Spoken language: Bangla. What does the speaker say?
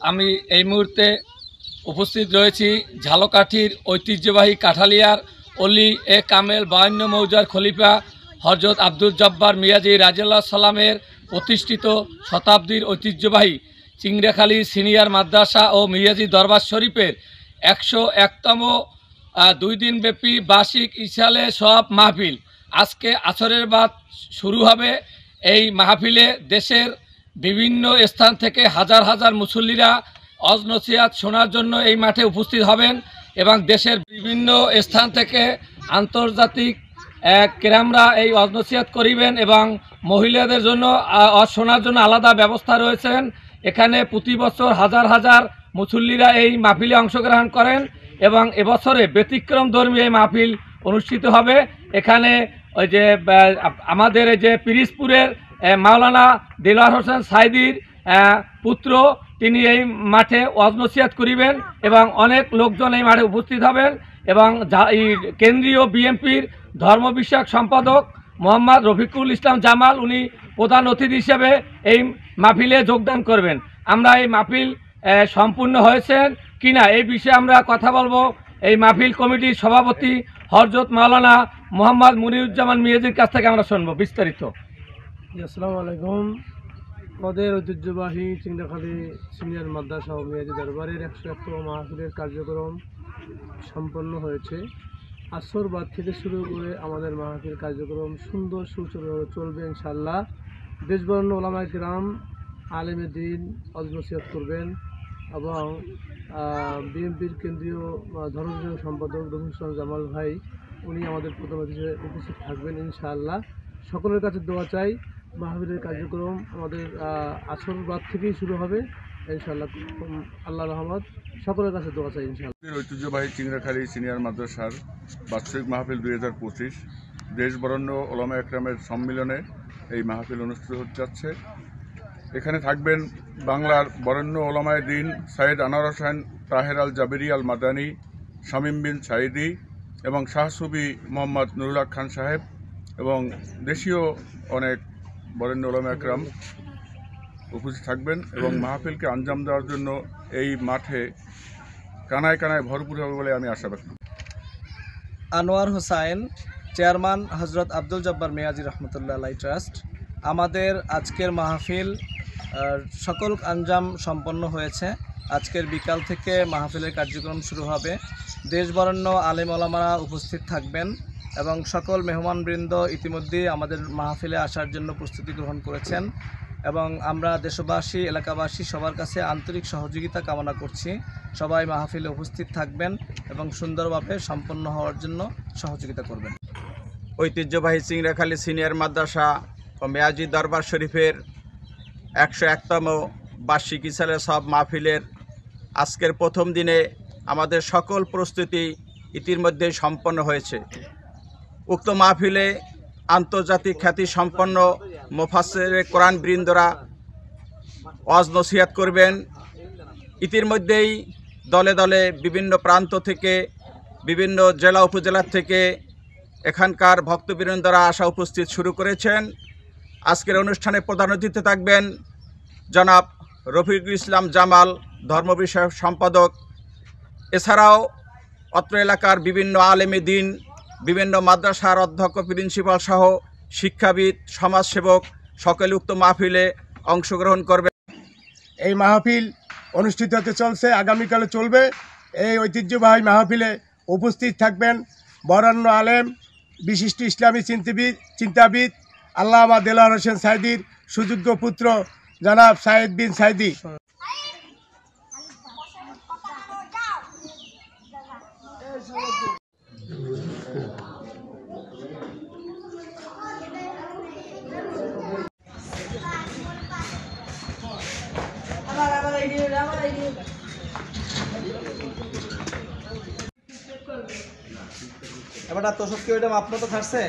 আমি এই মুহূর্তে উপস্থিত রয়েছি ঝালকাঠির ঐতিহ্যবাহী কাঠালিয়ার অলি এ কামেল 52 মৌজার খলিফা হযরত আব্দুল জব্বার মিয়াজি রাদিয়াল্লাহু সালামের প্রতিষ্ঠিত শতাব্দীর ঐতিহ্যবাহী চিংড়াখালী সিনিয়র মাদ্রাসা ও মিয়াজি দরবার শরীফের 101তম 2 দিনব্যাপী বার্ষিক ইশালে সব মাহফিল আজকে আসরের বাদ শুরু হবে। এই মাহফিলে দেশের বিভিন্ন স্থান থেকে হাজার হাজার মুসল্লিরা ওয়াজ নসিহত শোনার জন্য এই মাঠে উপস্থিত হবেন এবং দেশের বিভিন্ন স্থান থেকে আন্তর্জাতিক কেরামরা এই ওয়াজ নসিহত করিবেন এবং মহিলাদের জন্য ওয়াজ শোনার জন্য আলাদা ব্যবস্থা রয়েছেন। এখানে প্রতি বছর হাজার হাজার মুসল্লিরা এই মাহফিলে অংশগ্রহণ করেন এবং এবছরে ব্যতিক্রমধর্মী এই মাহফিল অনুষ্ঠিত হবে। এখানে ওই যে আমাদের এই যে পিরিজপুরের মাওলানা দেলোয়ার হোসেন সাইদির পুত্র তিনি এই মাঠে ওয়াজ নসিহত করিবেন এবং অনেক লোকজন এই মাঠে উপস্থিত হবেন এবং কেন্দ্রীয় বিএনপির ধর্ম বিষয়ক সম্পাদক মোহাম্মদ রফিকুল ইসলাম জামাল উনি প্রধান অতিথি হিসেবে এই মাহফিলে যোগদান করবেন। আমরা এই মাহফিল সম্পূর্ণ হয়েছেন কিনা এই বিষয়ে আমরা কথা বলবো এই মাহফিল কমিটির সভাপতি হযরত মাওলানা মোহাম্মদ মুনিরুজ্জামান মিয়াজির কাছ থেকে আমরা শুনবো বিস্তারিত। আসসালামু আলাইকুম। আমাদের ঐতিহ্যবাহী চিংড়াখালী সিনিয়র মাদ্রাসা ও মিয়াজি দরবারের 101তম মাহফিলের কার্যক্রম সম্পন্ন হয়েছে। আসর বাদ থেকে শুরু করে আমাদের মাহফিল কার্যক্রম সুন্দর সুচারুভাবে চলবে ইনশাআল্লাহ। দেশবরেণ্য ওলামায়ে কিরাম আলেমে দ্বীন ওয়াজ নসিহত করবেন এবং বিএনপির কেন্দ্রীয় ধর্ম বিষয়ক সম্পাদক রফিকুল ইসলাম জামাল ভাই উনি আমাদের প্রথম হিসেবে উপস্থিত থাকবেন ইনশাআল্লাহ। সকলের কাছে দোয়া চাই। মাহফিলের কার্যক্রম আমাদের আসর বাদ থেকেই শুরু হবে ইনশাআল্লাহ। আল্লাহ রহমত, সকলের কাছে দোয়া চাই ইনশাআল্লাহ। ঐতিহ্যবাহী চিংড়াখালী সিনিয়র মাদ্রাসার বার্ষিক মাহফিল 2025 দেশবরেণ্য ওলামায়ে একরামের সম্মিলনে এই মাহফিল অনুষ্ঠিত হতে যাচ্ছে। এখানে থাকবেন বাংলার বরেণ্য ওলামায়ে দ্বীন সৈয়দ আনোয়ার হোসেন তাহের আল জাবেরি আল মাদানী, শামীম বিন সাঈদী এবং শাহসুবি মোহাম্মদ নুরুল হক খান সাহেব এবং দেশীয় অনেক বরেণ্য ওলামায়ে একরাম উপস্থিত থাকবেন এবং মাহফিলকে আঞ্জাম দেওয়ার জন্য এই মাঠে কানায় কানায় ভরপুর হবে বলে আমি আশা ব্যক্ত করি। আনোয়ার হোসাইন, চেয়ারম্যান হযরত আব্দুল জব্বার মিয়াজি রহমতুল্লাহ আলাইহি ট্রাস্ট। আমাদের আজকের মাহফিল সকল আঞ্জাম সম্পন্ন হয়েছে। আজকের বিকাল থেকে মাহফিলের কার্যক্রম শুরু হবে। দেশবরেণ্য আলেম ওলামারা উপস্থিত থাকবেন এবং সকল মেহমানবৃন্দ ইতিমধ্যেই আমাদের মাহফিলে আসার জন্য প্রস্তুতি গ্রহণ করেছেন এবং আমরা দেশবাসী এলাকাবাসী সবার কাছে আন্তরিক সহযোগিতা কামনা করছি। সবাই মাহফিলে উপস্থিত থাকবেন এবং সুন্দরভাবে সম্পন্ন হওয়ার জন্য সহযোগিতা করবেন। ঐতিহ্যবাহী চিংড়াখালী সিনিয়র মাদ্রাসা ও মিয়াজি দরবার শরীফের 101তম বার্ষিক ইশালে সব মাহফিলের আজকের প্রথম দিনে আমাদের সকল প্রস্তুতি ইতিমধ্যে সম্পন্ন হয়েছে। উক্ত মাহফিলে আন্তর্জাতিক খ্যাতি সম্পন্ন মুফাসসিরে কোরআন বৃন্দরা ওয়াজ নসিহত করবেন। ইতিমধ্যেই দলে দলে বিভিন্ন প্রান্ত থেকে বিভিন্ন জেলা উপজেলার থেকে এখানকার ভক্তবৃন্দরা আসা উপস্থিত শুরু করেছেন। আজকের অনুষ্ঠানে প্রধান অতিথি থাকবেন জনাব রফিকুল ইসলাম জামাল, ধর্ম বিষয়ক সম্পাদক। এছাড়াও অত্র এলাকার বিভিন্ন আলেমে দ্বীন, বিভিন্ন মাদ্রাসার অধ্যক্ষ, প্রিন্সিপাল সহ শিক্ষাবিদ, সমাজসেবক সকলে উক্ত মাহফিলে অংশগ্রহণ করবে। এই মাহফিল অনুষ্ঠিত হতে চলছে, আগামীকালে চলবে। এই ঐতিহ্যবাহী মাহফিলে উপস্থিত থাকবেন বরেণ্য আলেম, বিশিষ্ট ইসলামী চিন্তাবিদ আল্লামা দেলোয়ার হোসেন সাইদির সুযোগ্য পুত্র জনাব সাইদ বিন সাইদি। এবার তো সব কি ওইটা আপনার তো থাকছে।